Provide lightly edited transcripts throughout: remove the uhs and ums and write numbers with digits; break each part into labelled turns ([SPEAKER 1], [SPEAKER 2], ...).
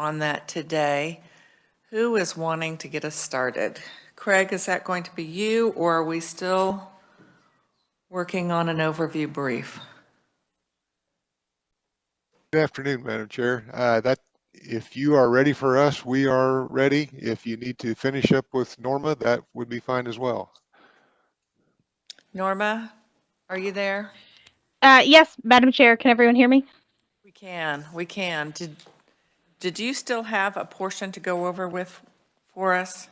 [SPEAKER 1] on that today. Who is wanting to get us started? Craig, is that going to be you, or are we still working on an overview brief?
[SPEAKER 2] Good afternoon, Madam Chair. If you are ready for us, we are ready. If you need to finish up with Norma, that would be fine as well.
[SPEAKER 1] Norma, are you there?
[SPEAKER 3] Yes, Madam Chair. Can everyone hear me?
[SPEAKER 1] We can. Did you still have a portion to go over with for us?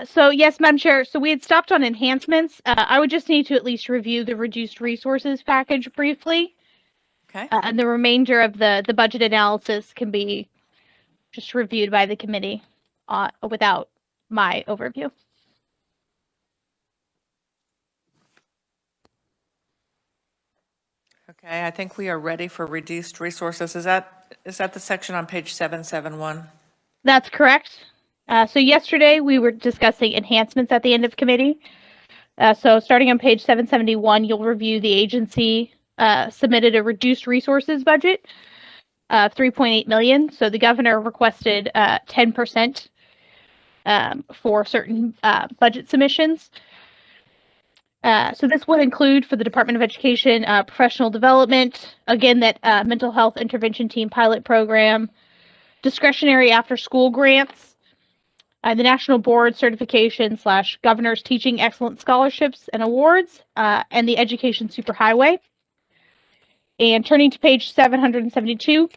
[SPEAKER 3] So yes, Madam Chair. So we had stopped on enhancements. I would just need to at least review the reduced resources package briefly.
[SPEAKER 1] Okay.
[SPEAKER 3] And the remainder of the budget analysis can be just reviewed by the committee without my overview.
[SPEAKER 1] Okay, I think we are ready for reduced resources. Is that the section on page 771?
[SPEAKER 3] That's correct. So yesterday we were discussing enhancements at the end of committee. So starting on page 771, you'll review the agency submitted a reduced resources budget of $3.8 million. So the governor requested 10% for certain budget submissions. So this would include for the Department of Education professional development, again, that mental health intervention team pilot program, discretionary after-school grants, the National Board certification / Governor's Teaching Excellence Scholarships and Awards, and the Education Superhighway. And turning to page 772,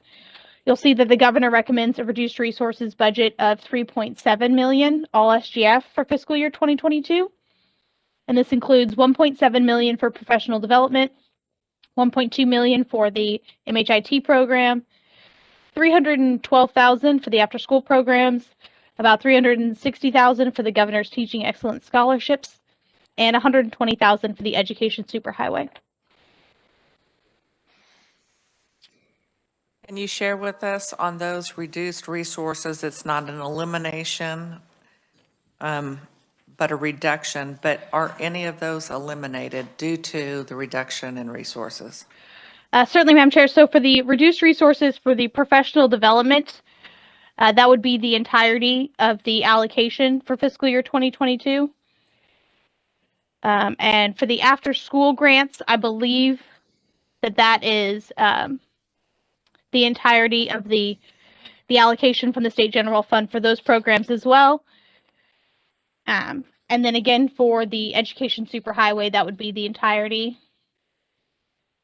[SPEAKER 3] you'll see that the governor recommends a reduced resources budget of $3.7 million, all SGF, for fiscal year 2022. And this includes $1.7 million for professional development, $1.2 million for the MHIT program, $312,000 for the after-school programs, about $360,000 for the Governor's Teaching Excellence Scholarships, and $120,000 for the Education Superhighway.
[SPEAKER 1] Can you share with us on those reduced resources? It's not an elimination, but a reduction. But are any of those eliminated due to the reduction in resources?
[SPEAKER 3] Certainly, Madam Chair. So for the reduced resources for the professional development, that would be the entirety of the allocation for fiscal year 2022. And for the after-school grants, I believe that is the entirety of the allocation from the State General Fund for those programs as well. And then again, for the Education Superhighway, that would be the entirety.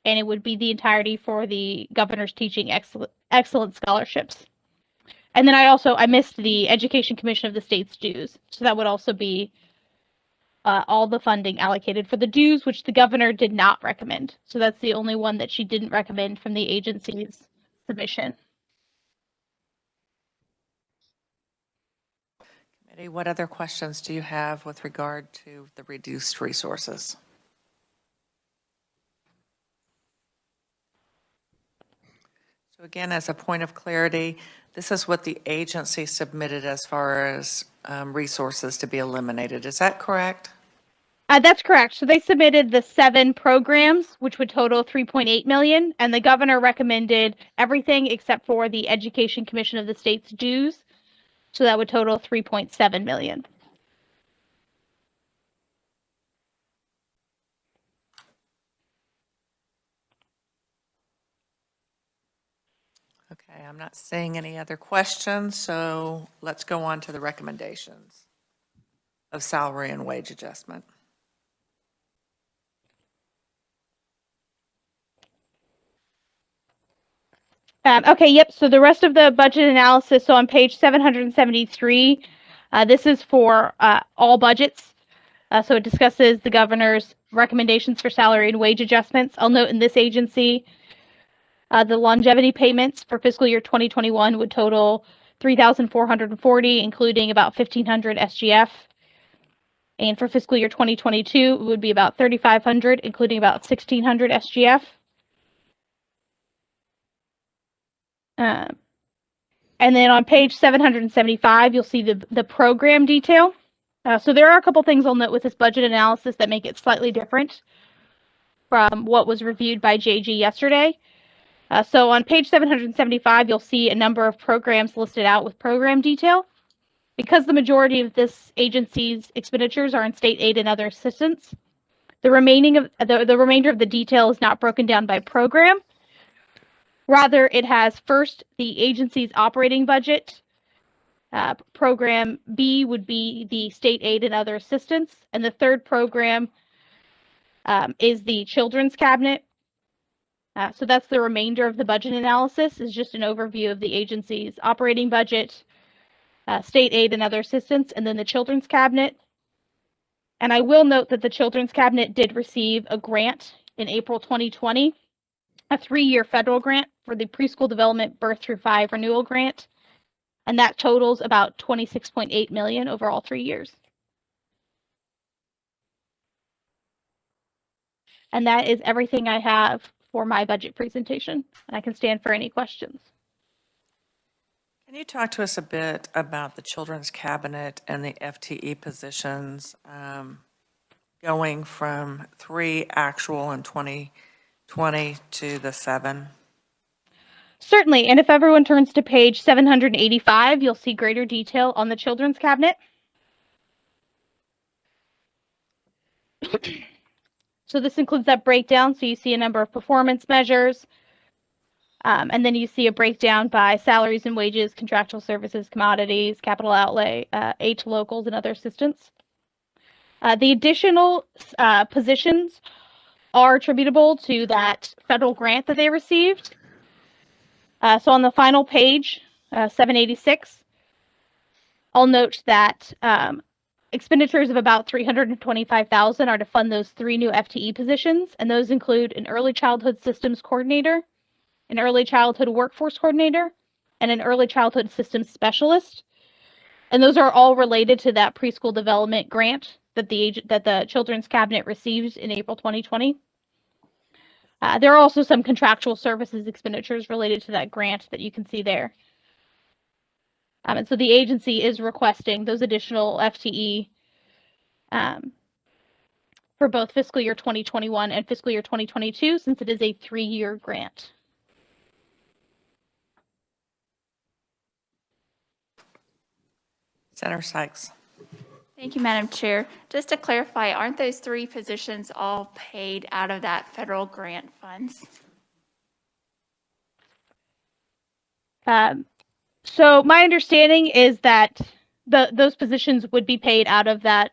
[SPEAKER 3] And it would be the entirety for the Governor's Teaching Excellence Scholarships. And then I missed the Education Commission of the State's dues. So that would also be all the funding allocated for the dues, which the governor did not recommend. So that's the only one that she didn't recommend from the agency's submission.
[SPEAKER 1] Committee, what other questions do you have with regard to the reduced resources? So again, as a point of clarity, this is what the agency submitted as far as resources to be eliminated. Is that correct?
[SPEAKER 3] That's correct. So they submitted the 7 programs, which would total $3.8 million, and the governor recommended everything except for the Education Commission of the State's dues. So that would total $3.7 million.
[SPEAKER 1] Okay, I'm not seeing any other questions, so let's go on to the recommendations of salary and wage adjustment.
[SPEAKER 3] Okay, yep. So the rest of the budget analysis, so on page 773, this is for all budgets. So it discusses the governor's recommendations for salary and wage adjustments. I'll note in this agency, the longevity payments for fiscal year 2021 would total $3,440, including about $1,500 SGF. And for fiscal year 2022, it would be about $3,500, including about $1,600 SGF. And then on page 775, you'll see the program detail. So there are a couple things I'll note with this budget analysis that make it slightly different from what was reviewed by JG yesterday. So on page 775, you'll see a number of programs listed out with program detail. Because the majority of this agency's expenditures are in state aid and other assistance, the remainder of the detail is not broken down by program. Rather, it has first the agency's operating budget. Program B would be the state aid and other assistance, and the third program is the children's cabinet. So that's the remainder of the budget analysis, is just an overview of the agency's operating budget, state aid and other assistance, and then the children's cabinet. And I will note that the children's cabinet did receive a grant in April 2020, a 3-year federal grant for the preschool development birth through 5 renewal grant. And that totals about $26.8 million over all 3 years. And that is everything I have for my budget presentation. I can stand for any questions.
[SPEAKER 1] Can you talk to us a bit about the children's cabinet and the FTE positions going from 3 actual in 2020 to the 7?
[SPEAKER 3] Certainly, and if everyone turns to page 785, you'll see greater detail on the children's cabinet. So this includes that breakdown. So you see a number of performance measures, and then you see a breakdown by salaries and wages, contractual services, commodities, capital outlay, aid to locals, and other assistance. The additional positions are attributable to that federal grant that they received. So on the final page, 786, I'll note that expenditures of about $325,000 are to fund those 3 new FTE positions, and those include an early childhood systems coordinator, an early childhood workforce coordinator, and an early childhood systems specialist. And those are all related to that preschool development grant that the Children's Cabinet received in April 2020. There are also some contractual services expenditures related to that grant that you can see there. And so the agency is requesting those additional FTE for both fiscal year 2021 and fiscal year 2022, since it is a 3-year grant.
[SPEAKER 1] Senator Sykes.
[SPEAKER 4] Thank you, Madam Chair. Just to clarify, aren't those 3 positions all paid out of that federal grant funds?
[SPEAKER 3] So my understanding is that those positions would be paid out of that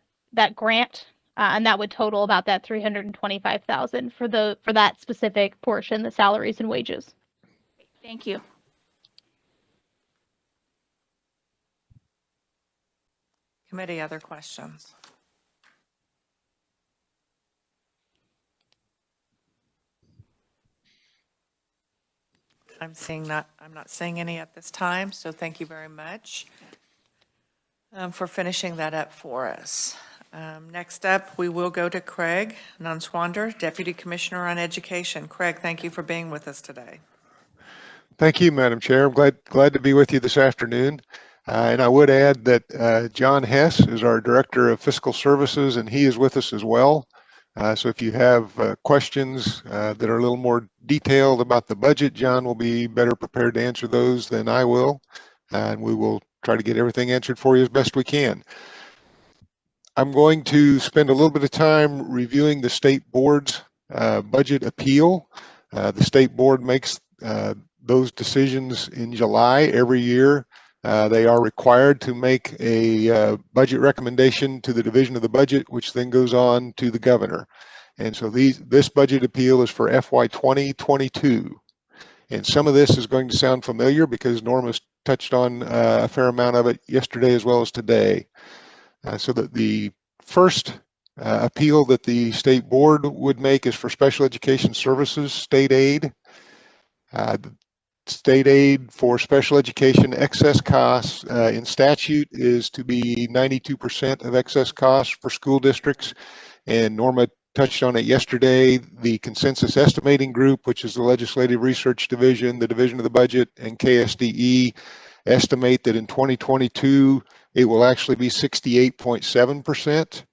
[SPEAKER 3] grant, and that would total about that $325,000 for that specific portion, the salaries and wages.
[SPEAKER 4] Thank you.
[SPEAKER 1] Committee, other questions? I'm not seeing any at this time, so thank you very much for finishing that up for us. Next up, we will go to Craig Swander, Deputy Commissioner on Education. Craig, thank you for being with us today.
[SPEAKER 2] Thank you, Madam Chair. I'm glad to be with you this afternoon. And I would add that John Hess is our Director of Fiscal Services, and he is with us as well. So if you have questions that are a little more detailed about the budget, John will be better prepared to answer those than I will. And we will try to get everything answered for you as best we can. I'm going to spend a little bit of time reviewing the state board's budget appeal. The state board makes those decisions in July every year. They are required to make a budget recommendation to the division of the budget, which then goes on to the governor. And so this budget appeal is for FY 2022. And some of this is going to sound familiar because Norma's touched on a fair amount of it yesterday as well as today. So that the first appeal that the state board would make is for special education services, state aid. State aid for special education excess costs in statute is to be 92% of excess costs for school districts. And Norma touched on it yesterday. The consensus estimating group, which is the Legislative Research Division, the Division of the Budget, and KSDE estimate that in 2022, it will actually be 68.7%.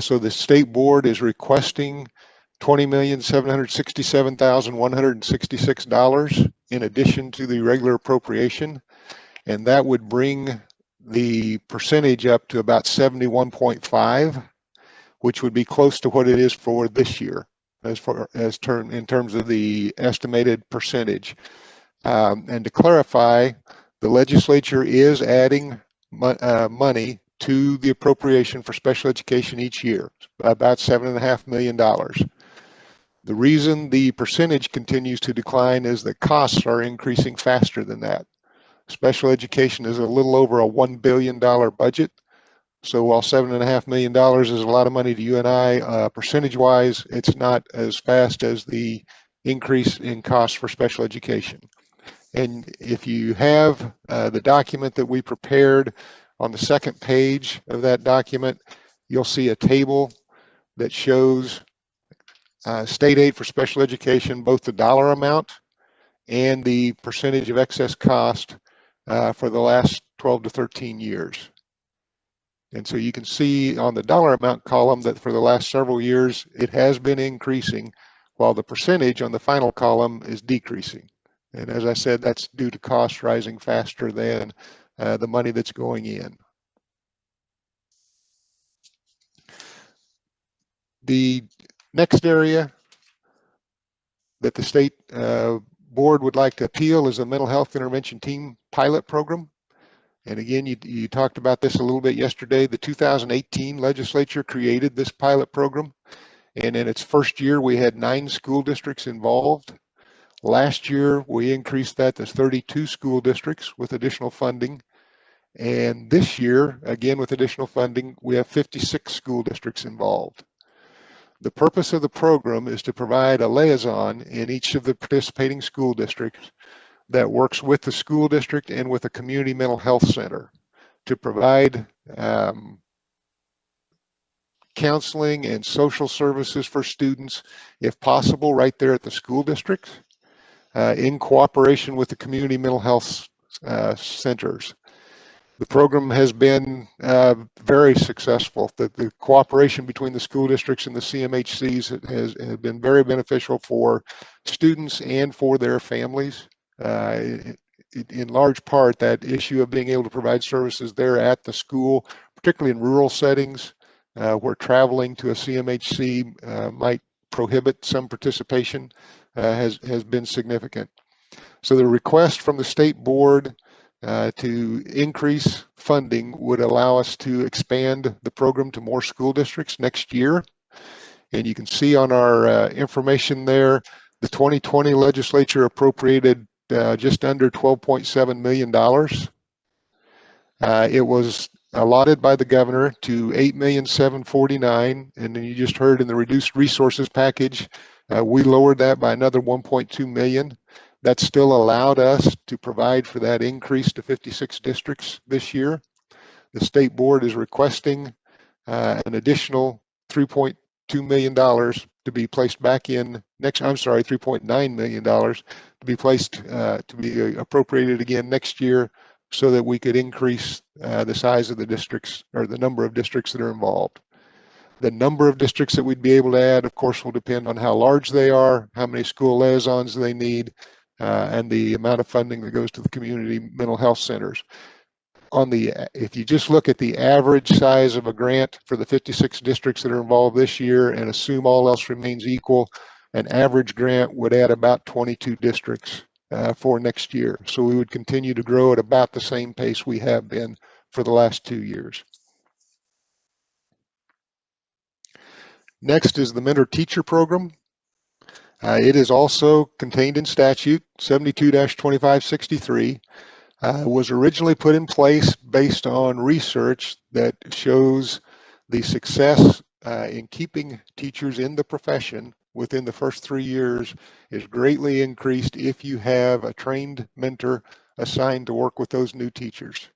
[SPEAKER 2] So the state board is requesting $20,767,166 in addition to the regular appropriation, and that would bring the percentage up to about 71.5, which would be close to what it is for this year in terms of the estimated percentage. And to clarify, the legislature is adding money to the appropriation for special education each year, about $7.5 million. The reason the percentage continues to decline is that costs are increasing faster than that. Special education is a little over a $1 billion budget. So while $7.5 million is a lot of money to you and I, percentage-wise, it's not as fast as the increase in costs for special education. And if you have the document that we prepared, on the second page of that document, you'll see a table that shows state aid for special education, both the dollar amount and the percentage of excess cost for the last 12 to 13 years. And so you can see on the dollar amount column that for the last several years, it has been increasing, while the percentage on the final column is decreasing. And as I said, that's due to costs rising faster than the money that's going in. The next area that the state board would like to appeal is a mental health intervention team pilot program. And again, you talked about this a little bit yesterday. The 2018 legislature created this pilot program. And in its first year, we had 9 school districts involved. Last year, we increased that to 32 school districts with additional funding. And this year, again, with additional funding, we have 56 school districts involved. The purpose of the program is to provide a liaison in each of the participating school districts that works with the school district and with a community mental health center to provide counseling and social services for students, if possible, right there at the school district, in cooperation with the community mental health centers. The program has been very successful. The cooperation between the school districts and the CMHCs has been very beneficial for students and for their families. In large part, that issue of being able to provide services there at the school, particularly in rural settings where traveling to a CMHC might prohibit some participation, has been significant. So the request from the state board to increase funding would allow us to expand the program to more school districts next year. And you can see on our information there, the 2020 legislature appropriated just under $12.7 million. It was allotted by the governor to $8,749,000, and then you just heard in the reduced resources package, we lowered that by another $1.2 million. That still allowed us to provide for that increase to 56 districts this year. The state board is requesting an additional $3.2 million to be placed back in $3.9 million to be placed, to be appropriated again next year so that we could increase the size of the districts, or the number of districts that are involved. The number of districts that we'd be able to add, of course, will depend on how large they are, how many school liaisons they need, and the amount of funding that goes to the community mental health centers. If you just look at the average size of a grant for the 56 districts that are involved this year and assume all else remains equal, an average grant would add about 22 districts for next year. So we would continue to grow at about the same pace we have been for the last 2 years. Next is the mentor teacher program. It is also contained in statute 72-2563. Was originally put in place based on research that shows the success in keeping teachers in the profession within the first 3 years is greatly increased if you have a trained mentor assigned to work with those new teachers.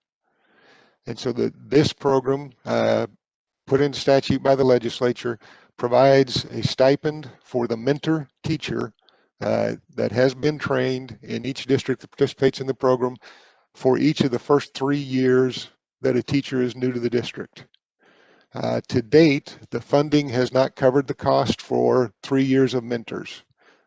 [SPEAKER 2] And so this program, put into statute by the legislature, provides a stipend for the mentor teacher that has been trained in each district that participates in the program for each of the first 3 years that a teacher is new to the district. To date, the funding has not covered the cost for 3 years of mentors.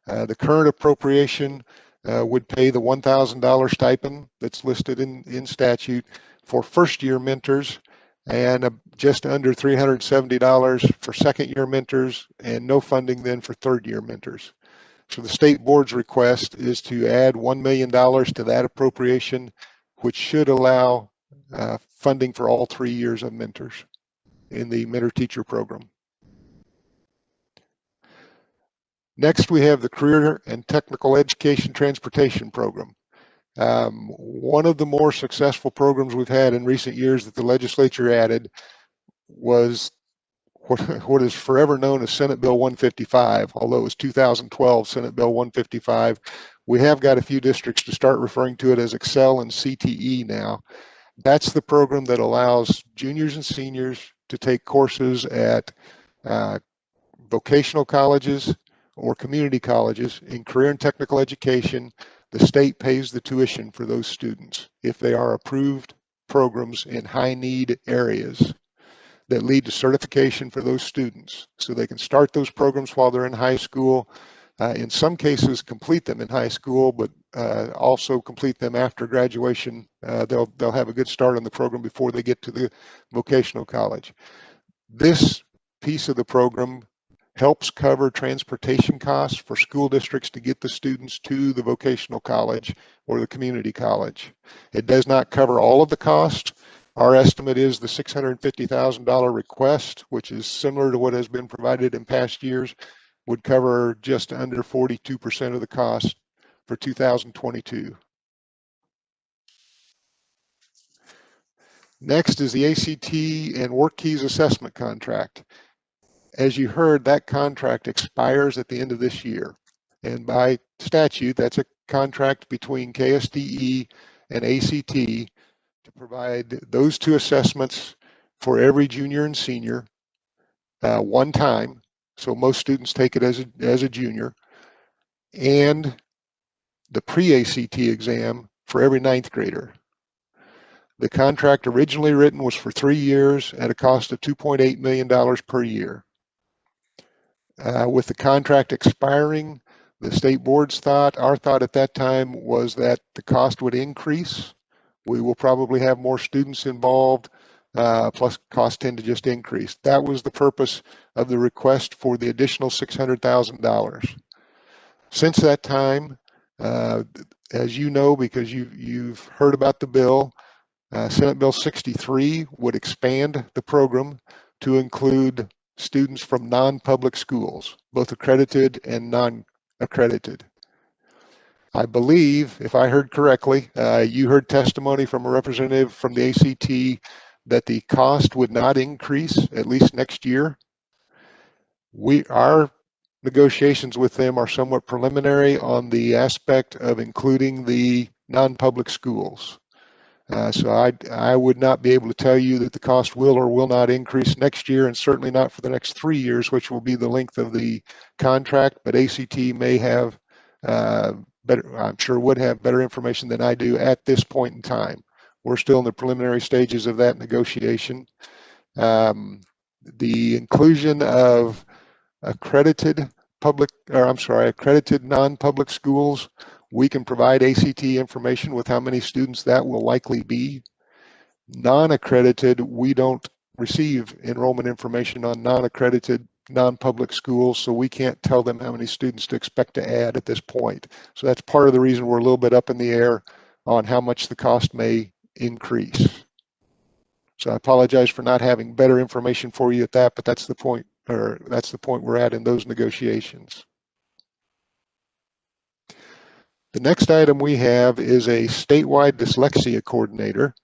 [SPEAKER 2] The current appropriation would pay the $1,000 stipend that's listed in statute for first-year mentors, and just under $370 for second-year mentors, and no funding then for third-year mentors. So the state board's request is to add $1 million to that appropriation, which should allow funding for all 3 years of mentors in the mentor teacher program. Next, we have the Career and Technical Education Transportation Program. One of the more successful programs we've had in recent years that the legislature added was what is forever known as Senate Bill 155, although it was 2012 Senate Bill 155. We have got a few districts to start referring to it as Excel and CTE now. That's the program that allows juniors and seniors to take courses at vocational colleges or community colleges in career and technical education. The state pays the tuition for those students if they are approved programs in high need areas that lead to certification for those students. So they can start those programs while they're in high school. In some cases, complete them in high school, but also complete them after graduation. They'll have a good start on the program before they get to the vocational college. This piece of the program helps cover transportation costs for school districts to get the students to the vocational college or the community college. It does not cover all of the cost. Our estimate is the $650,000 request, which is similar to what has been provided in past years, would cover just under 42% of the cost for 2022. Next is the ACT and WorkKeys assessment contract. As you heard, that contract expires at the end of this year. And by statute, that's a contract between KSDE and ACT to provide those two assessments for every junior and senior one time. So most students take it as a junior, and the pre-ACT exam for every ninth grader. The contract originally written was for 3 years at a cost of $2.8 million per year. With the contract expiring, the state board's our thought at that time was that the cost would increase. We will probably have more students involved, plus costs tend to just increase. That was the purpose of the request for the additional $600,000. Since that time, as you know, because you've heard about the bill, Senate Bill 63 would expand the program to include students from non-public schools, both accredited and non-accredited. I believe, if I heard correctly, you heard testimony from a representative from the ACT that the cost would not increase, at least next year. Our negotiations with them are somewhat preliminary on the aspect of including the non-public schools. So I would not be able to tell you that the cost will or will not increase next year, and certainly not for the next 3 years, which will be the length of the contract, but ACT may have I'm sure would have better information than I do at this point in time. We're still in the preliminary stages of that negotiation. The inclusion of accredited non-public schools, we can provide ACT information with how many students that will likely be. Non-accredited, we don't receive enrollment information on non-accredited, non-public schools, so we can't tell them how many students to expect to add at this point. So that's part of the reason we're a little bit up in the air on how much the cost may increase. So I apologize for not having better information for you at that, but that's the point, or that's the point we're at in those negotiations. The next item we have is a statewide dyslexia coordinator.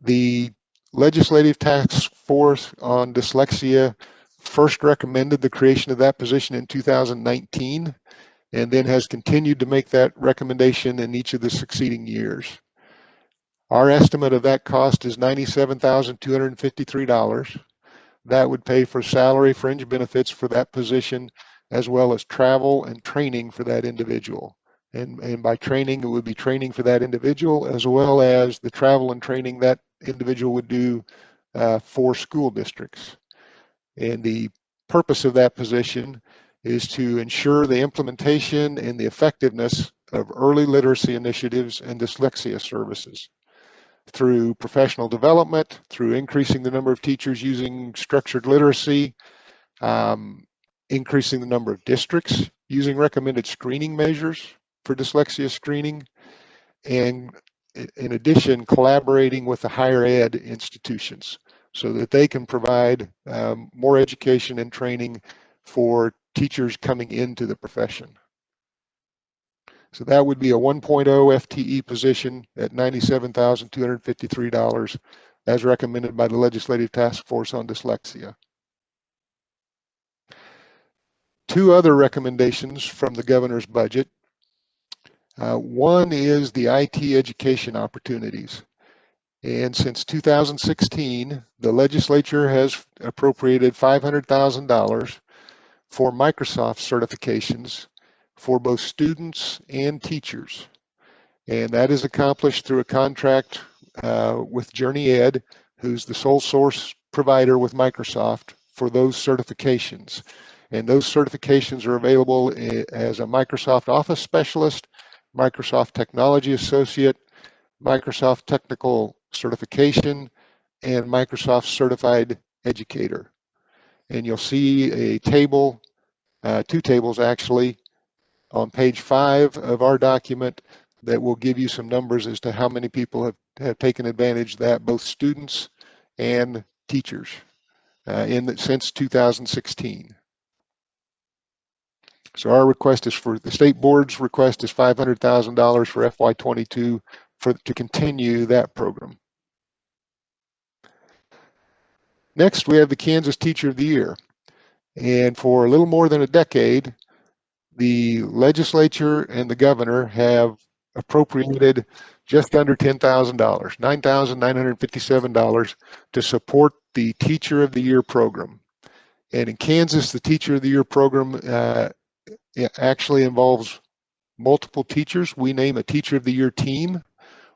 [SPEAKER 2] The Legislative Task Force on Dyslexia first recommended the creation of that position in 2019, and then has continued to make that recommendation in each of the succeeding years. Our estimate of that cost is $97,253. That would pay for salary, fringe benefits for that position, as well as travel and training for that individual. And by training, it would be training for that individual, as well as the travel and training that individual would do for school districts. And the purpose of that position is to ensure the implementation and the effectiveness of early literacy initiatives and dyslexia services through professional development, through increasing the number of teachers using structured literacy, increasing the number of districts using recommended screening measures for dyslexia screening, and in addition, collaborating with the higher ed institutions so that they can provide more education and training for teachers coming into the profession. So that would be a 1.0 FTE position at $97,253 as recommended by the Legislative Task Force on Dyslexia. Two other recommendations from the governor's budget. One is the IT education opportunities. And since 2016, the legislature has appropriated $500,000 for Microsoft certifications for both students and teachers. And that is accomplished through a contract with Journey Ed, who's the sole source provider with Microsoft for those certifications. And those certifications are available as a Microsoft Office Specialist, Microsoft Technology Associate, Microsoft Technical Certification, and Microsoft Certified Educator. And you'll see a table, two tables actually, on page 5 of our document that will give you some numbers as to how many people have taken advantage of that, both students and teachers, since 2016. So our request is for the state board's request is $500,000 for FY22 to continue that program. Next, we have the Kansas Teacher of the Year. And for a little more than a decade, the legislature and the governor have appropriated just under $10,000, $9,957 to support the Teacher of the Year program. And in Kansas, the Teacher of the Year program it actually involves multiple teachers. We name a Teacher of the Year team.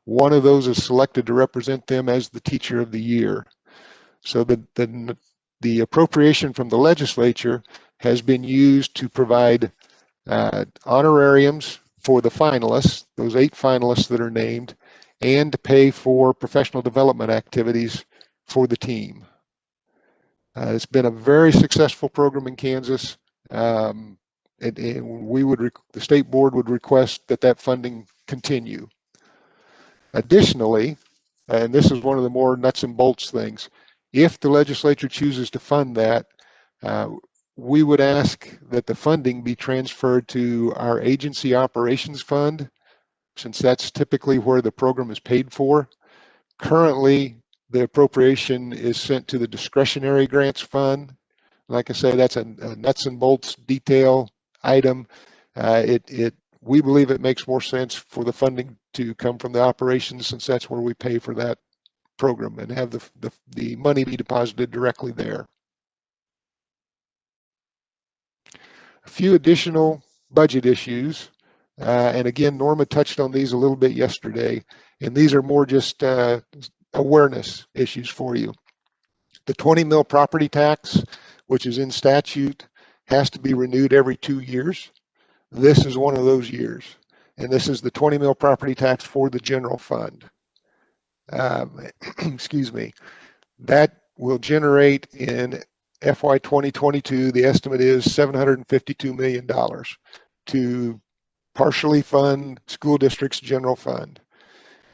[SPEAKER 2] One of those is selected to represent them as the Teacher of the Year. So the appropriation from the legislature has been used to provide honorariums for the finalists, those 8 finalists that are named, and to pay for professional development activities for the team. It's been a very successful program in Kansas. And the state board would request that funding continue. Additionally, and this is one of the more nuts and bolts things, if the legislature chooses to fund that, we would ask that the funding be transferred to our agency operations fund, since that's typically where the program is paid for. Currently, the appropriation is sent to the discretionary grants fund. Like I say, that's a nuts and bolts detail item. We believe it makes more sense for the funding to come from the operations, since that's where we pay for that program, and have the money be deposited directly there. A few additional budget issues, and again, Norma touched on these a little bit yesterday, and these are more just awareness issues for you. The 20 mil property tax, which is in statute, has to be renewed every 2 years. This is one of those years, and this is the 20 mil property tax for the general fund. Excuse me. That will generate in FY 2022, the estimate is $752 million to partially fund school district's general fund.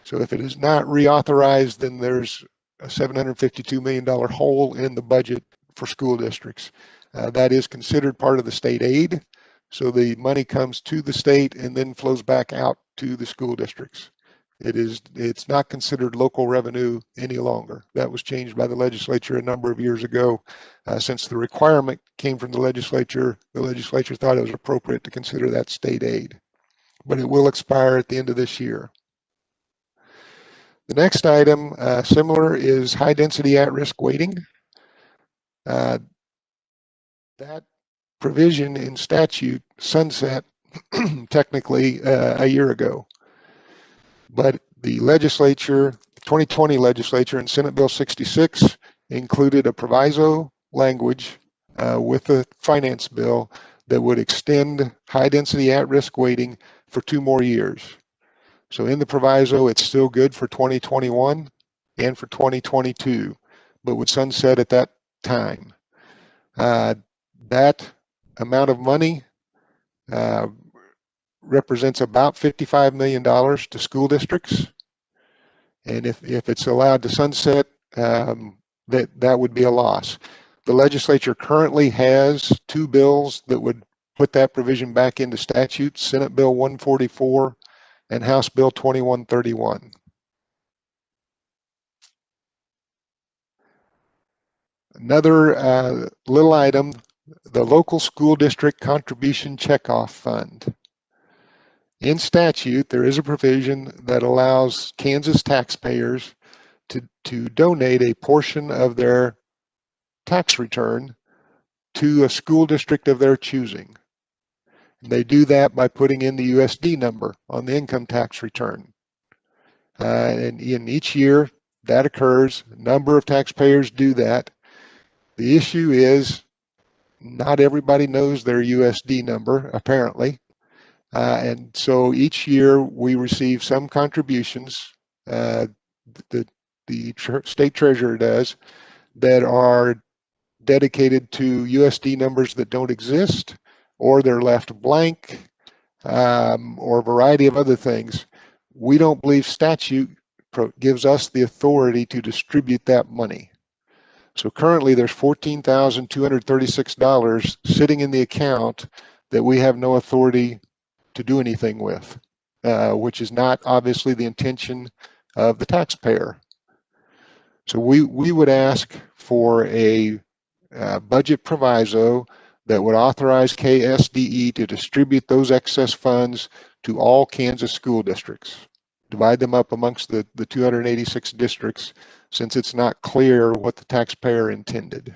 [SPEAKER 2] So if it is not reauthorized, then there's a $752 million hole in the budget for school districts. That is considered part of the state aid. So the money comes to the state and then flows back out to the school districts. It's not considered local revenue any longer. That was changed by the legislature a number of years ago. Since the requirement came from the legislature thought it was appropriate to consider that state aid. But it will expire at the end of this year. The next item, similar, is high density at-risk weighting. That provision in statute sunset technically a year ago. But the legislature, 2020 legislature in Senate Bill 66 included a proviso language with the finance bill that would extend high-density at-risk weighting for 2 more years. So in the proviso, it's still good for 2021 and for 2022, but would sunset at that time. That amount of money represents about $55 million to school districts. And if it's allowed to sunset, that would be a loss. The legislature currently has 2 bills that would put that provision back into statute, Senate Bill 144 and House Bill 2131. Another little item, the local school district contribution checkoff fund. In statute, there is a provision that allows Kansas taxpayers to donate a portion of their tax return to a school district of their choosing. They do that by putting in the USD number on the income tax return. And in each year that occurs, a number of taxpayers do that. The issue is not everybody knows their USD number, apparently. And so each year we receive some contributions, the state treasurer does, that are dedicated to USD numbers that don't exist, or they're left blank, or a variety of other things. We don't believe statute gives us the authority to distribute that money. So currently there's $14,236 sitting in the account that we have no authority to do anything with, which is not obviously the intention of the taxpayer. So we would ask for a budget proviso that would authorize KSDE to distribute those excess funds to all Kansas school districts. Divide them up amongst the 286 districts, since it's not clear what the taxpayer intended.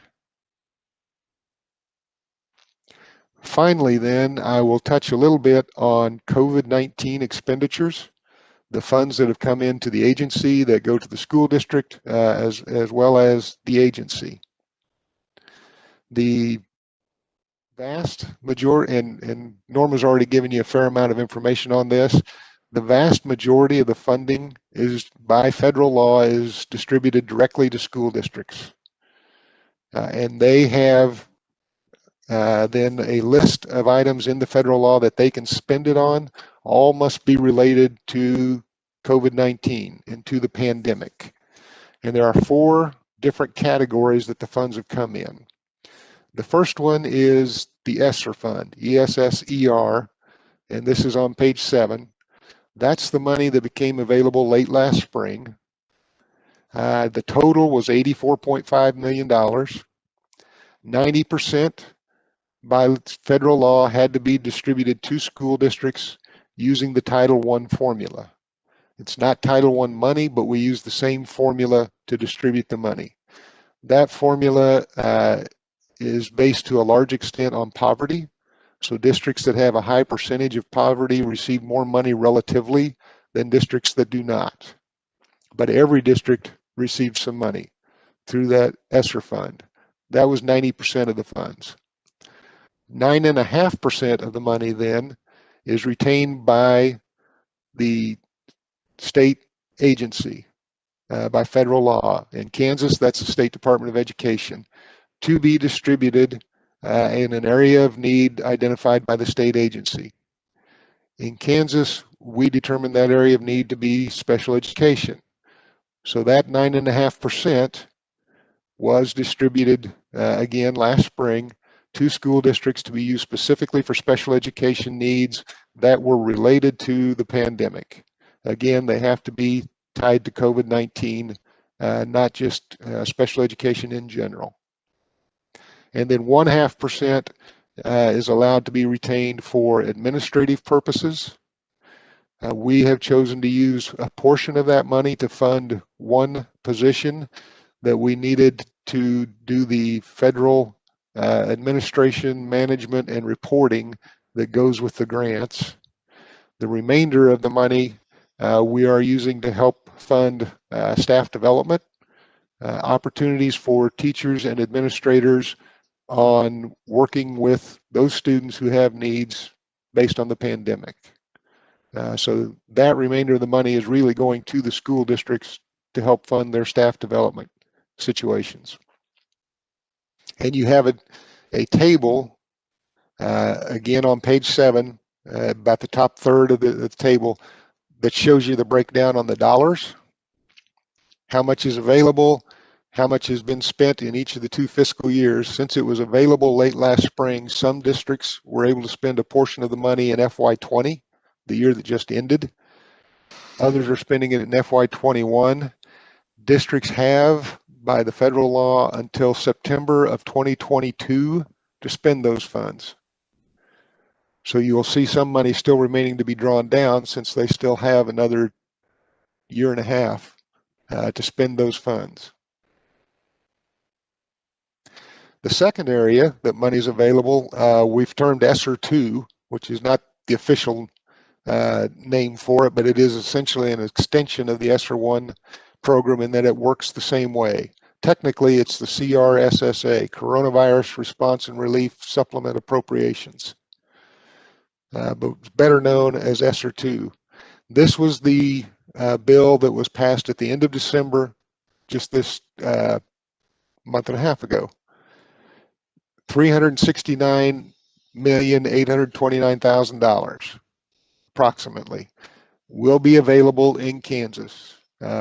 [SPEAKER 2] Finally, then, I will touch a little bit on COVID-19 expenditures, the funds that have come into the agency that go to the school district, as well as the agency. The vast majority, and Norma's already given you a fair amount of information on this, the vast majority of the funding is, by federal law, is distributed directly to school districts. And they have then a list of items in the federal law that they can spend it on. All must be related to COVID-19 and to the pandemic. And there are 4 different categories that the funds have come in. The first one is the Esser Fund, ESSER, and this is on page 7. That's the money that became available late last spring. The total was $84.5 million. 90% by federal law had to be distributed to school districts using the Title I formula. It's not Title I money, but we use the same formula to distribute the money. That formula is based to a large extent on poverty. So districts that have a high percentage of poverty receive more money relatively than districts that do not. But every district receives some money through that Esser Fund. That was 90% of the funds. 9.5% of the money then is retained by the state agency, by federal law. In Kansas, that's the State Department of Education, to be distributed in an area of need identified by the state agency. In Kansas, we determined that area of need to be special education. So that 9.5% was distributed again last spring to school districts to be used specifically for special education needs that were related to the pandemic. Again, they have to be tied to COVID-19, not just special education in general. And then 0.5% is allowed to be retained for administrative purposes. We have chosen to use a portion of that money to fund one position that we needed to do the federal administration, management, and reporting that goes with the grants. The remainder of the money we are using to help fund staff development opportunities for teachers and administrators on working with those students who have needs based on the pandemic. So that remainder of the money is really going to the school districts to help fund their staff development situations. And you have a table, again on page 7, about the top third of the table, that shows you the breakdown on the dollars, how much is available, how much has been spent in each of the 2 fiscal years. Since it was available late last spring, some districts were able to spend a portion of the money in FY20, the year that just ended. Others are spending it in FY21. Districts have, by the federal law, until September of 2022 to spend those funds. So you will see some money still remaining to be drawn down, since they still have another year and a half to spend those funds. The second area that money is available, we've termed Esser 2, which is not the official name for it, but it is essentially an extension of the Esser 1 program in that it works the same way. Technically, it's the CRSSA, Coronavirus Response and Relief Supplement Appropriations, but it's better known as Esser 2. This was the bill that was passed at the end of December, just this month and a half ago. $369,829,000 approximately will be available in Kansas.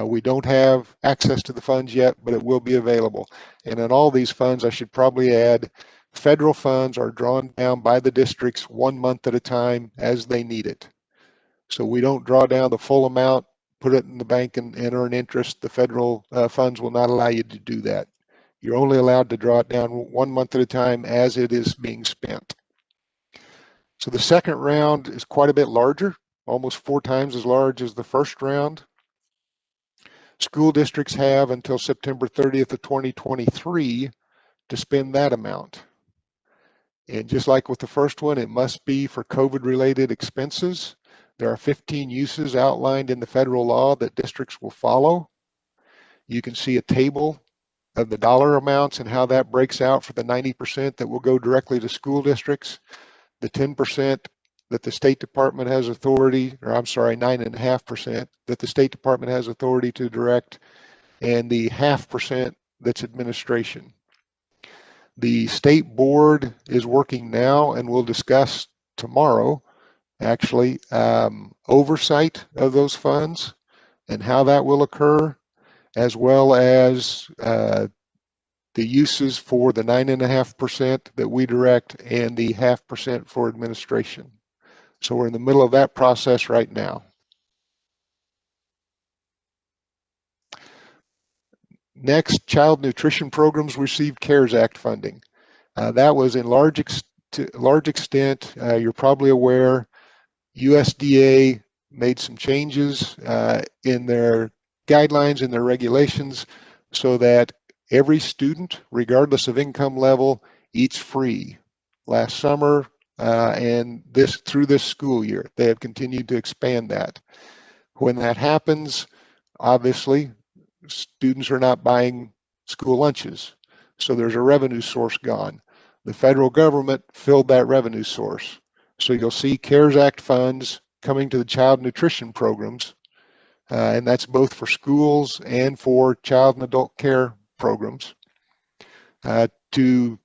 [SPEAKER 2] We don't have access to the funds yet, but it will be available. And in all these funds, I should probably add, federal funds are drawn down by the districts 1 month at a time as they need it. So we don't draw down the full amount, put it in the bank and earn interest. The federal funds will not allow you to do that. You're only allowed to draw it down 1 month at a time as it is being spent. So the second round is quite a bit larger, almost 4 times as large as the first round. School districts have until September 30th of 2023 to spend that amount. And just like with the first one, it must be for COVID-related expenses. There are 15 uses outlined in the federal law that districts will follow. You can see a table of the dollar amounts and how that breaks out for the 90% that will go directly to school districts, the 10% that the State Department has authority, or I'm sorry, 9.5% that the State Department has authority to direct, and the 0.5% that's administration. The state board is working now, and we'll discuss tomorrow, actually, oversight of those funds and how that will occur, as well as the uses for the 9.5% that we direct and the 0.5% for administration. So we're in the middle of that process right now. Next, child nutrition programs received CARES Act funding. That was in large extent, you're probably aware, USDA made some changes in their guidelines and their regulations so that every student, regardless of income level, eats free. Last summer and through this school year, they have continued to expand that. When that happens, obviously, students are not buying school lunches, so there's a revenue source gone. The federal government filled that revenue source. So you'll see CARES Act funds coming to the child nutrition programs, and that's both for schools and for child and adult care programs, to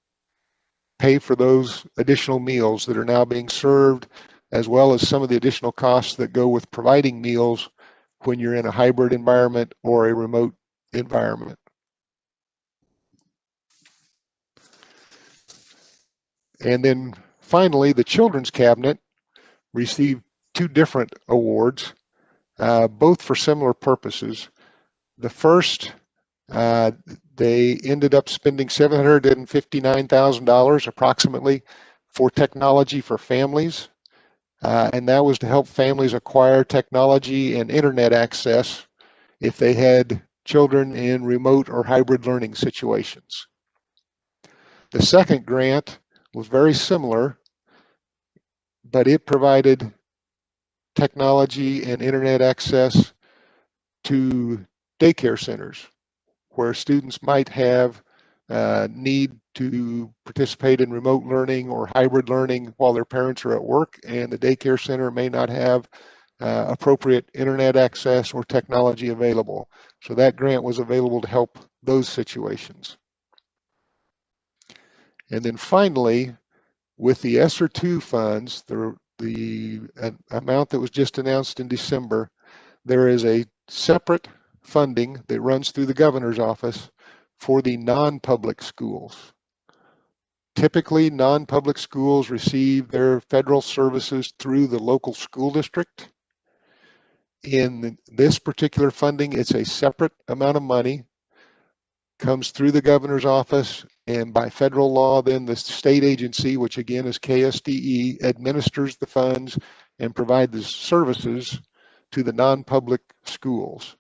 [SPEAKER 2] pay for those additional meals that are now being served, as well as some of the additional costs that go with providing meals when you're in a hybrid environment or a remote environment. And then finally, the Children's Cabinet received 2 different awards, both for similar purposes. The first, they ended up spending $759,000 approximately for technology for families. And that was to help families acquire technology and internet access if they had children in remote or hybrid learning situations. The second grant was very similar, but it provided technology and internet access to daycare centers where students might have need to participate in remote learning or hybrid learning while their parents are at work, and the daycare center may not have appropriate internet access or technology available. So that grant was available to help those situations. And then finally, with the Esser 2 funds, the amount that was just announced in December, there is a separate funding that runs through the governor's office for the non-public schools. Typically, non-public schools receive their federal services through the local school district. In this particular funding, it's a separate amount of money, comes through the governor's office, and by federal law, then the state agency, which again is KSDE, administers the funds and provides the services to the non-public schools.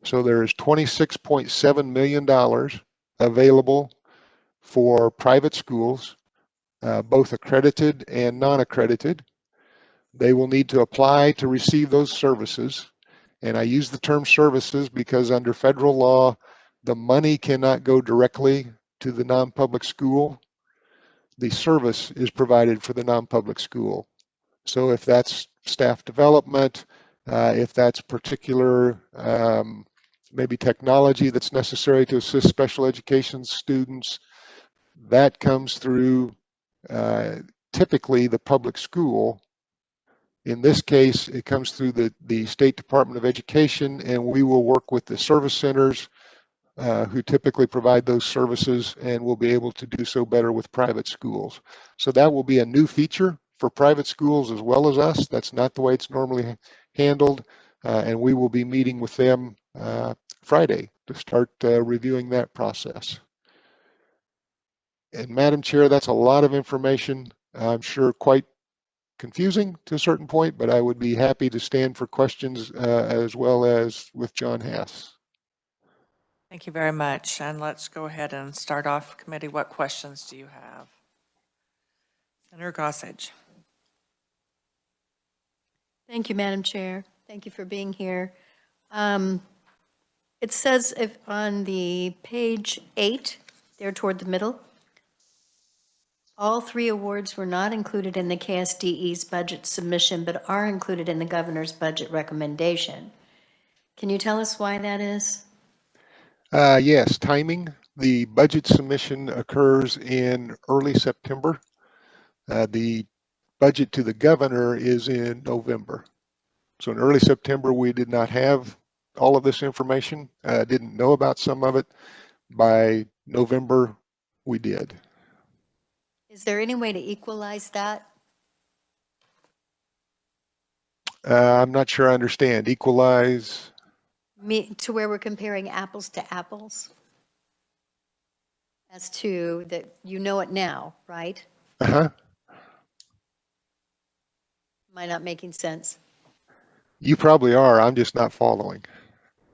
[SPEAKER 2] So there is $26.7 million available for private schools, both accredited and non-accredited. They will need to apply to receive those services. And I use the term services because under federal law, the money cannot go directly to the non-public school. The service is provided for the non-public school. So if that's staff development, if that's particular maybe technology that's necessary to assist special education students, that comes through typically the public school. In this case, it comes through the State Department of Education, and we will work with the service centers who typically provide those services, and will be able to do so better with private schools. So that will be a new feature for private schools as well as us. That's not the way it's normally handled, and we will be meeting with them Friday to start reviewing that process. And Madam Chair, that's a lot of information. I'm sure quite confusing to a certain point, but I would be happy to stand for questions as well as with John Hess.
[SPEAKER 1] Thank you very much. And let's go ahead and start off committee. What questions do you have? Senator Gossage.
[SPEAKER 5] Thank you, Madam Chair. Thank you for being here. It says if on the page 8, there toward the middle, all 3 awards were not included in the KSDE's budget submission, but are included in the governor's budget recommendation. Can you tell us why that is?
[SPEAKER 2] Yes, timing. The budget submission occurs in early September. The budget to the governor is in November. So in early September, we did not have all of this information, didn't know about some of it. By November, we did.
[SPEAKER 5] Is there any way to equalize that?
[SPEAKER 2] I'm not sure I understand. Equalize?
[SPEAKER 5] To where we're comparing apples to apples? As to that, you know it now, right?
[SPEAKER 2] Uh-huh.
[SPEAKER 5] Am I not making sense?
[SPEAKER 2] You probably are. I'm just not following.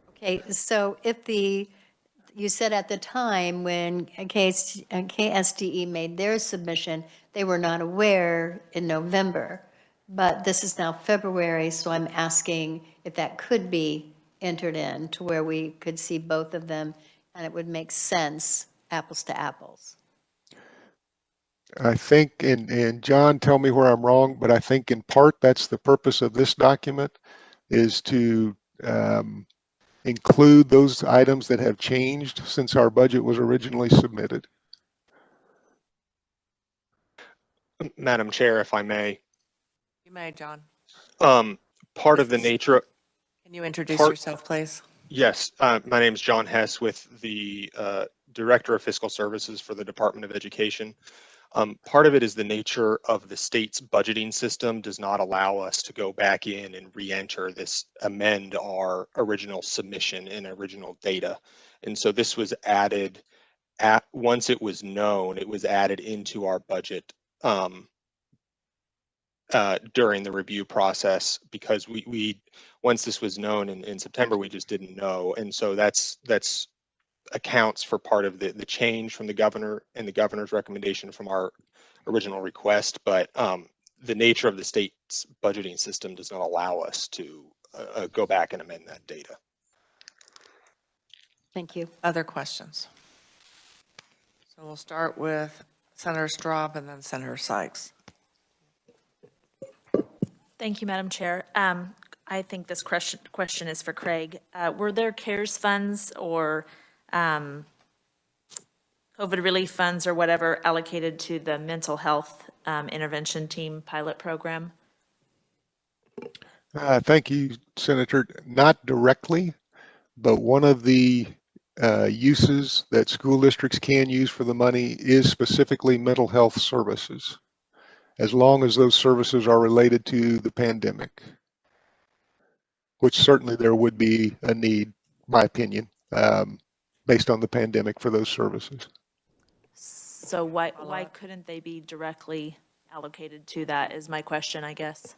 [SPEAKER 5] Okay, so if you said at the time when KSDE made their submission, they were not aware in November, but this is now February, so I'm asking if that could be entered in to where we could see both of them and it would make sense, apples to apples.
[SPEAKER 2] I think, and John, tell me where I'm wrong, but I think in part that's the purpose of this document, is to include those items that have changed since our budget was originally submitted.
[SPEAKER 6] Madam Chair, if I may.
[SPEAKER 1] You may, John.
[SPEAKER 6] Part of the nature.
[SPEAKER 1] Can you introduce yourself, please?
[SPEAKER 6] Yes, my name is John Hess with the Director of Fiscal Services for the Department of Education. Part of it is the nature of the state's budgeting system does not allow us to go back in and re-enter this, amend our original submission and original data. And so this was added once it was known, it was added into our budget during the review process, because we once this was known in September, we just didn't know. And so that's accounts for part of the change from the governor and the governor's recommendation from our original request. But the nature of the state's budgeting system does not allow us to go back and amend that data.
[SPEAKER 5] Thank you.
[SPEAKER 1] Other questions? So we'll start with Senator Straub and then Senator Sykes.
[SPEAKER 7] Thank you, Madam Chair. I think this question is for Craig. Were there CARES funds or COVID relief funds or whatever allocated to the mental health intervention team pilot program?
[SPEAKER 2] Thank you, Senator. Not directly, but one of the uses that school districts can use for the money is specifically mental health services, as long as those services are related to the pandemic, which certainly there would be a need, my opinion, based on the pandemic for those services.
[SPEAKER 7] So why couldn't they be directly allocated to that is my question, I guess.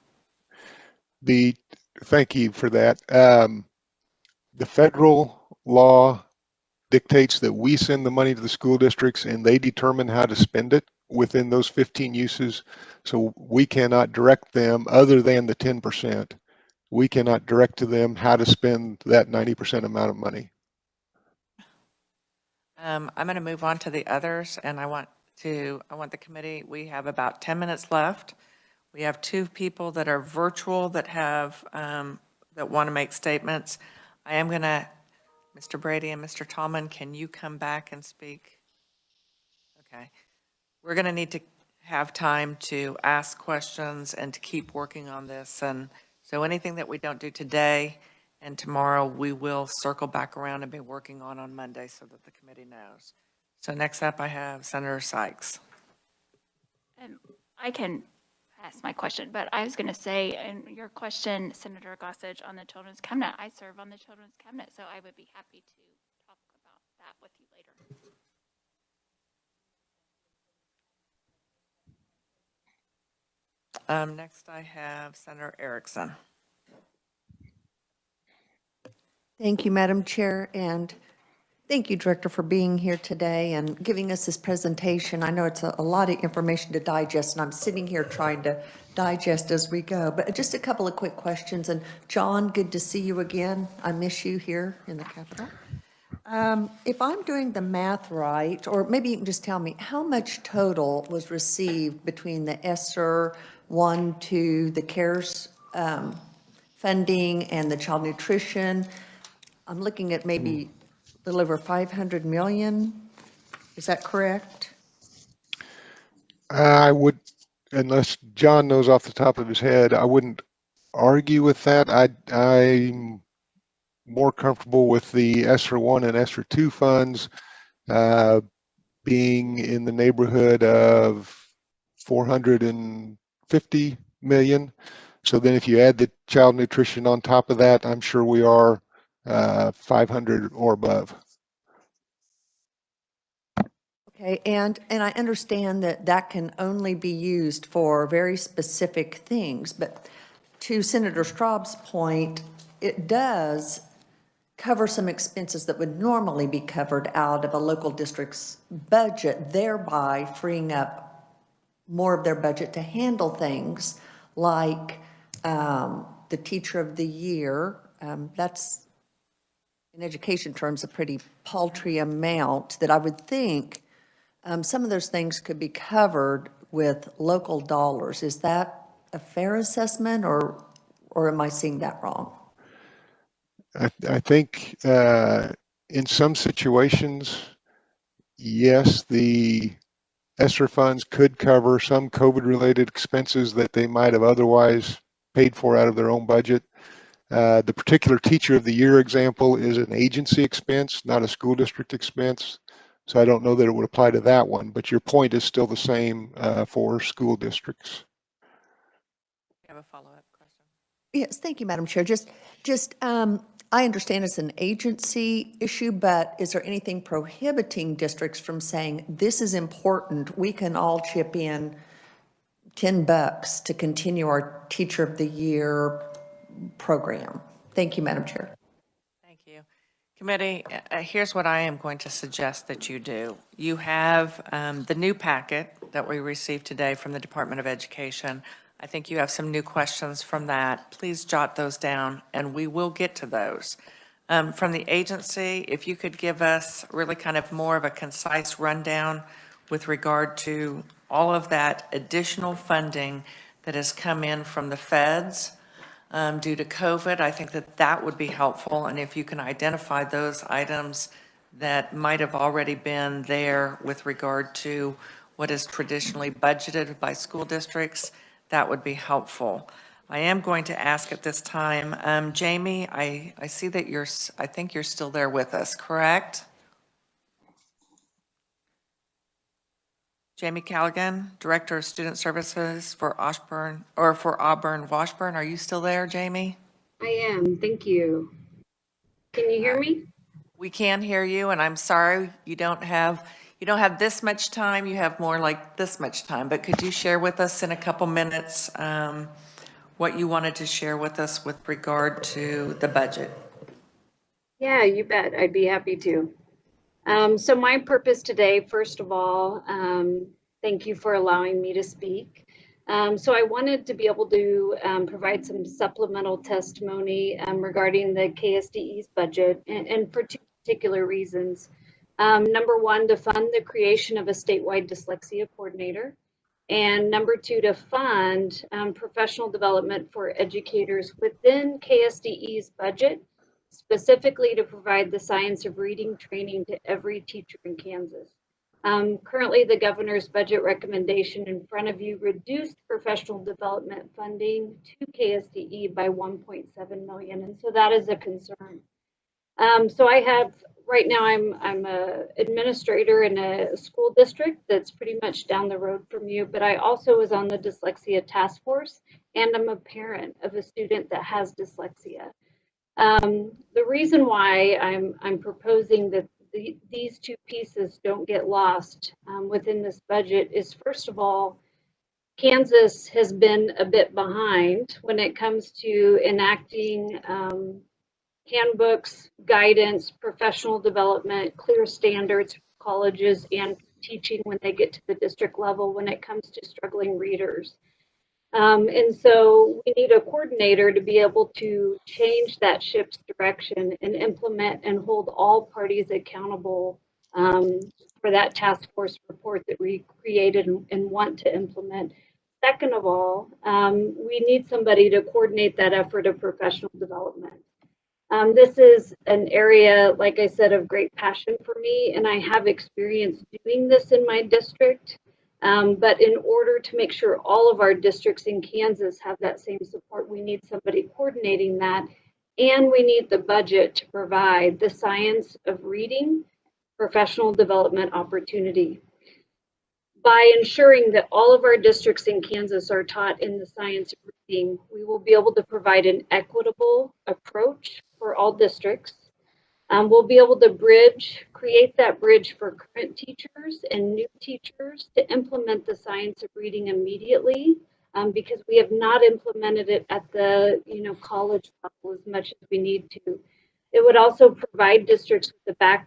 [SPEAKER 2] Thank you for that. The federal law dictates that we send the money to the school districts and they determine how to spend it within those 15 uses. So we cannot direct them other than the 10%. We cannot direct to them how to spend that 90% amount of money.
[SPEAKER 1] I'm going to move on to the others, and I want the committee, we have about 10 minutes left. We have two people that are virtual that have, that want to make statements. I am going to, Mr. Brady and Mr. Tallman, can you come back and speak? Okay. We're going to need to have time to ask questions and to keep working on this. And so anything that we don't do today and tomorrow, we will circle back around and be working on Monday so that the committee knows. So next up, I have Senator Sykes.
[SPEAKER 4] I can ask my question, but I was going to say, in your question, Senator Gossage, on the Children's Cabinet, I serve on the Children's Cabinet, so I would be happy to talk about that with you later.
[SPEAKER 1] Next, I have Senator Erickson.
[SPEAKER 8] Thank you, Madam Chair, and thank you, Director, for being here today and giving us this presentation. I know it's a lot of information to digest, and I'm sitting here trying to digest as we go. But just a couple of quick questions. And John, good to see you again. I miss you here in the Capitol. If I'm doing the math right, or maybe you can just tell me, how much total was received between the Esser 1, 2, the CARES funding, and the child nutrition? I'm looking at maybe a little over 500 million. Is that correct?
[SPEAKER 2] I would, unless John knows off the top of his head, I wouldn't argue with that. I'm more comfortable with the Esser 1 and Esser 2 funds being in the neighborhood of 450 million. So then if you add the child nutrition on top of that, I'm sure we are 500 or above.
[SPEAKER 8] Okay, and I understand that that can only be used for very specific things, but to Senator Straub's point, it does cover some expenses that would normally be covered out of a local district's budget, thereby freeing up more of their budget to handle things like the Teacher of the Year. That's, in education terms, a pretty paltry amount that I would think some of those things could be covered with local dollars. Is that a fair assessment, or am I seeing that wrong?
[SPEAKER 2] I think in some situations, yes, the Esser funds could cover some COVID-related expenses that they might have otherwise paid for out of their own budget. The particular Teacher of the Year example is an agency expense, not a school district expense. So I don't know that it would apply to that one, but your point is still the same for school districts.
[SPEAKER 1] You have a follow-up question?
[SPEAKER 8] Yes, thank you, Madam Chair. I understand it's an agency issue, but is there anything prohibiting districts from saying, this is important, we can all chip in $10 to continue our Teacher of the Year program? Thank you, Madam Chair.
[SPEAKER 1] Thank you. Committee, here's what I am going to suggest that you do. You have the new packet that we received today from the Department of Education. I think you have some new questions from that. Please jot those down, and we will get to those. From the agency, if you could give us really kind of more of a concise rundown with regard to all of that additional funding that has come in from the feds due to COVID, I think that that would be helpful. And if you can identify those items that might have already been there with regard to what is traditionally budgeted by school districts, that would be helpful. I am going to ask at this time, Jamie, I see that I think you're still there with us, correct? Jamie Caligan, Director of Student Services for Ashburn, or for Auburn Washburn. Are you still there, Jamie?
[SPEAKER 9] I am, thank you. Can you hear me?
[SPEAKER 1] We can hear you, and I'm sorry you don't have this much time. You have more like this much time. But could you share with us in a couple minutes what you wanted to share with us with regard to the budget?
[SPEAKER 9] Yeah, you bet. I'd be happy to. So my purpose today, first of all, thank you for allowing me to speak. So I wanted to be able to provide some supplemental testimony regarding the KSDE's budget, and for two particular reasons. Number one, to fund the creation of a statewide dyslexia coordinator. And number two, to fund professional development for educators within KSDE's budget, specifically to provide the science of reading training to every teacher in Kansas. Currently, the governor's budget recommendation in front of you reduced professional development funding to KSDE by 1.7 million, and so that is a concern. So I have, right now I'm a administrator in a school district that's pretty much down the road from you, but I also was on the dyslexia task force, and I'm a parent of a student that has dyslexia. The reason why I'm proposing that these two pieces don't get lost within this budget is, first of all, Kansas has been a bit behind when it comes to enacting handbooks, guidance, professional development, clear standards for colleges and teaching when they get to the district level when it comes to struggling readers. And so we need a coordinator to be able to change that ship's direction and implement and hold all parties accountable for that task force report that we created and want to implement. Second of all, we need somebody to coordinate that effort of professional development. This is an area, like I said, of great passion for me, and I have experience doing this in my district. But in order to make sure all of our districts in Kansas have that same support, we need somebody coordinating that, and we need the budget to provide the science of reading professional development opportunity. By ensuring that all of our districts in Kansas are taught in the science of reading, we will be able to provide an equitable approach for all districts. We'll be able to create that bridge for current teachers and new teachers to implement the science of reading immediately, because we have not implemented it at the college level as much as we need to. It would also provide districts with the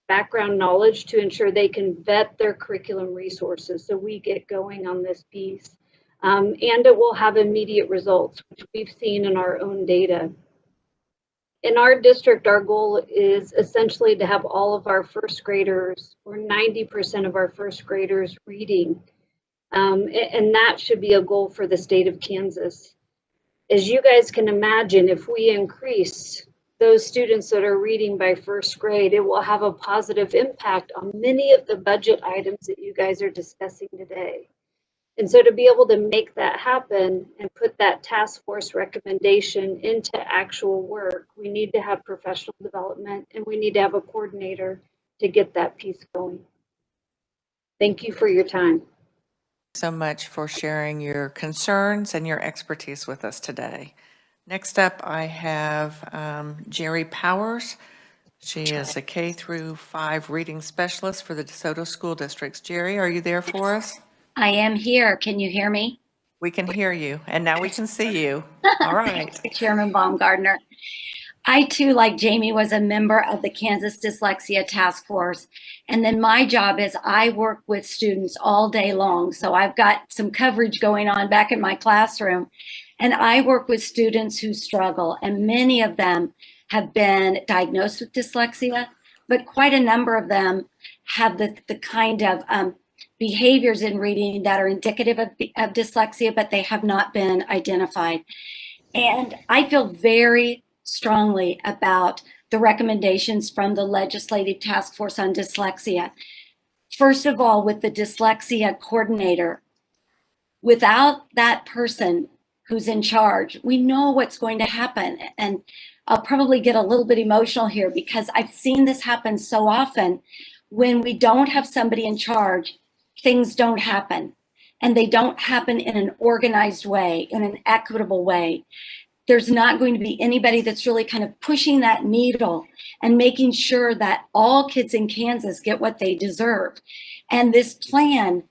[SPEAKER 9] background knowledge to ensure they can vet their curriculum resources so we get going on this piece. And it will have immediate results, which we've seen in our own data. In our district, our goal is essentially to have all of our first graders, or 90% of our first graders, reading. And that should be a goal for the state of Kansas. As you guys can imagine, if we increase those students that are reading by first grade, it will have a positive impact on many of the budget items that you guys are discussing today. And so to be able to make that happen and put that task force recommendation into actual work, we need to have professional development, and we need to have a coordinator to get that piece going. Thank you for your time.
[SPEAKER 1] So much for sharing your concerns and your expertise with us today. Next up, I have Jerry Powers. She is a K-5 reading specialist for the DeSoto School Districts. Jerry, are you there for us?
[SPEAKER 10] I am here. Can you hear me?
[SPEAKER 1] We can hear you, and now we can see you. All right.
[SPEAKER 10] Chairman Baumgardner. I too, like Jamie, was a member of the Kansas Dyslexia Task Force. And then my job is I work with students all day long. So I've got some coverage going on back in my classroom. And I work with students who struggle, and many of them have been diagnosed with dyslexia, but quite a number of them have the kind of behaviors in reading that are indicative of dyslexia, but they have not been identified. And I feel very strongly about the recommendations from the Legislative Task Force on Dyslexia. First of all, with the dyslexia coordinator, without that person who's in charge, we know what's going to happen. And I'll probably get a little bit emotional here because I've seen this happen so often. When we don't have somebody in charge, things don't happen. And they don't happen in an organized way, in an equitable way. There's not going to be anybody that's really kind of pushing that needle and making sure that all kids in Kansas get what they deserve. And this plan,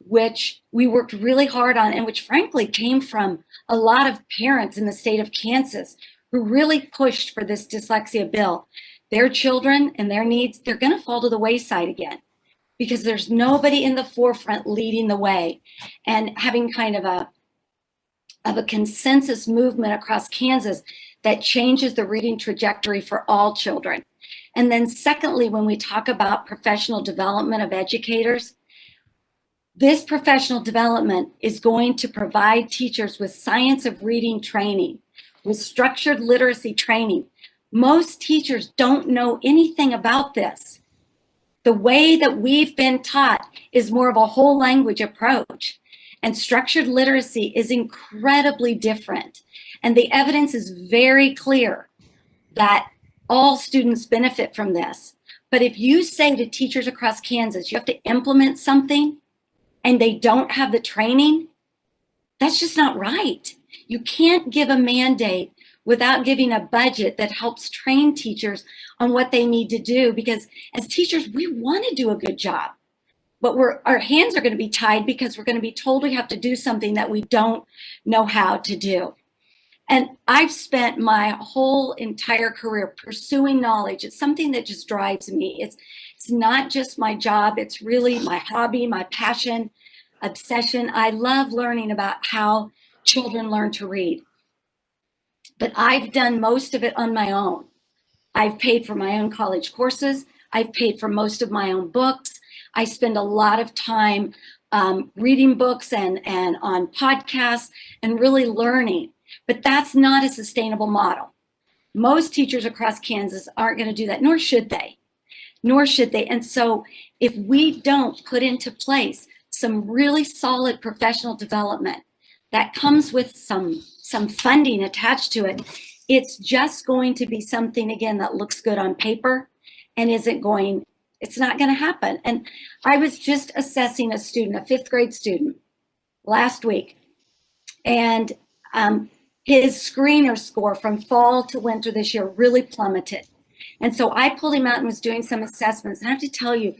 [SPEAKER 10] which we worked really hard on and which frankly came from a lot of parents in the state of Kansas who really pushed for this dyslexia bill, their children and their needs, they're going to fall to the wayside again because there's nobody in the forefront leading the way and having kind of a consensus movement across Kansas that changes the reading trajectory for all children. And then secondly, when we talk about professional development of educators, this professional development is going to provide teachers with science of reading training, with structured literacy training. Most teachers don't know anything about this. The way that we've been taught is more of a whole language approach. And structured literacy is incredibly different. And the evidence is very clear that all students benefit from this. But if you say to teachers across Kansas, you have to implement something and they don't have the training, that's just not right. You can't give a mandate without giving a budget that helps train teachers on what they need to do. Because as teachers, we want to do a good job. But our hands are going to be tied because we're going to be told we have to do something that we don't know how to do. And I've spent my whole entire career pursuing knowledge. It's something that just drives me. It's not just my job. It's really my hobby, my passion, obsession. I love learning about how children learn to read. But I've done most of it on my own. I've paid for my own college courses. I've paid for most of my own books. I spend a lot of time reading books and on podcasts and really learning. But that's not a sustainable model. Most teachers across Kansas aren't going to do that, nor should they. Nor should they. And so if we don't put into place some really solid professional development that comes with some funding attached to it, it's just going to be something, again, that looks good on paper and it's not going to happen. And I was just assessing a student, a 5th grade student, last week, and his screener score from fall to winter this year really plummeted. And so I pulled him out and was doing some assessments. And I have to tell you,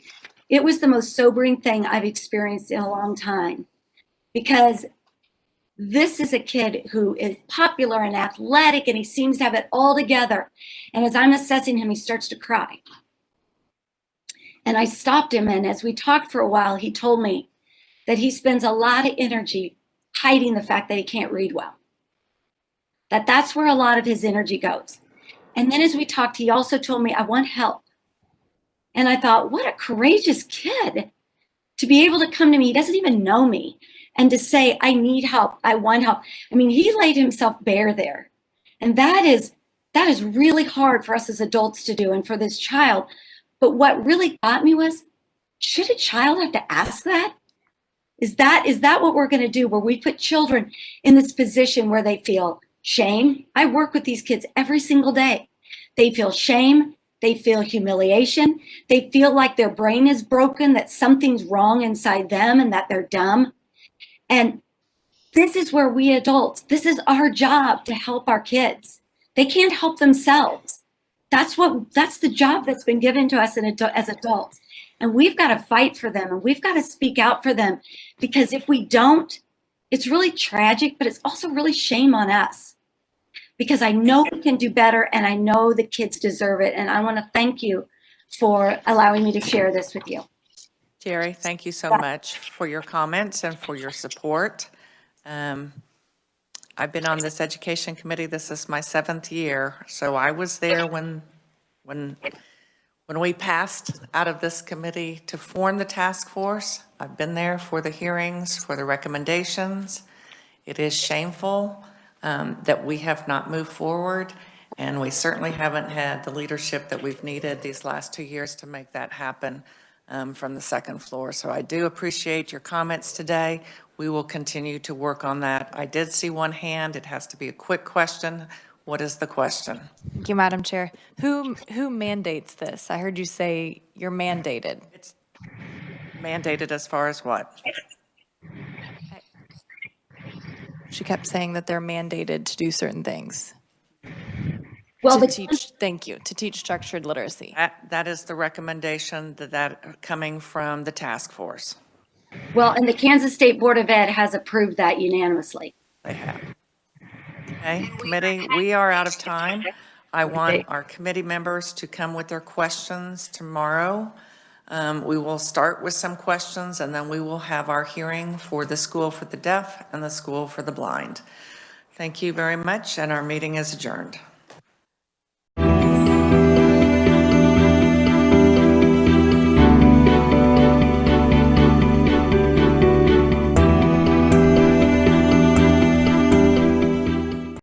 [SPEAKER 10] it was the most sobering thing I've experienced in a long time, because this is a kid who is popular and athletic and he seems to have it all together. And as I'm assessing him, he starts to cry. And I stopped him, and as we talked for a while, he told me that he spends a lot of energy hiding the fact that he can't read well. That's where a lot of his energy goes. And then as we talked, he also told me, I want help. And I thought, what a courageous kid to be able to come to me. He doesn't even know me. And to say, I need help, I want help. I mean, he laid himself bare there. And that is really hard for us as adults to do and for this child. But what really got me was, should a child have to ask that? Is that what we're going to do, where we put children in this position where they feel shame? I work with these kids every single day. They feel shame. They feel humiliation. They feel like their brain is broken, that something's wrong inside them and that they're dumb. And this is where we adults, this is our job to help our kids. They can't help themselves. That's the job that's been given to us as adults. And we've got to fight for them, and we've got to speak out for them, because if we don't, it's really tragic, but it's also really shame on us, because I know we can do better and I know the kids deserve it. And I want to thank you for allowing me to share this with you.
[SPEAKER 1] Jerry, thank you so much for your comments and for your support. I've been on this education committee, this is my 7th year, so I was there when we passed out of this committee to form the task force. I've been there for the hearings, for the recommendations. It is shameful that we have not moved forward, and we certainly haven't had the leadership that we've needed these last 2 years to make that happen from the second floor. So I do appreciate your comments today. We will continue to work on that. I did see one hand. It has to be a quick question. What is the question?
[SPEAKER 11] Thank you, Madam Chair. Who mandates this? I heard you say you're mandated.
[SPEAKER 1] It's mandated as far as what?
[SPEAKER 11] She kept saying that they're mandated to do certain things.
[SPEAKER 10] Well,
[SPEAKER 11] To teach, thank you, to teach structured literacy.
[SPEAKER 1] That is the recommendation that coming from the task force.
[SPEAKER 10] well, and the Kansas State Board of Ed has approved that unanimously.
[SPEAKER 1] They have. Okay, committee, we are out of time. I want our committee members to come with their questions tomorrow. We will start with some questions, and then we will have our hearing for the School for the Deaf and the School for the Blind. Thank you very much, and our meeting is adjourned.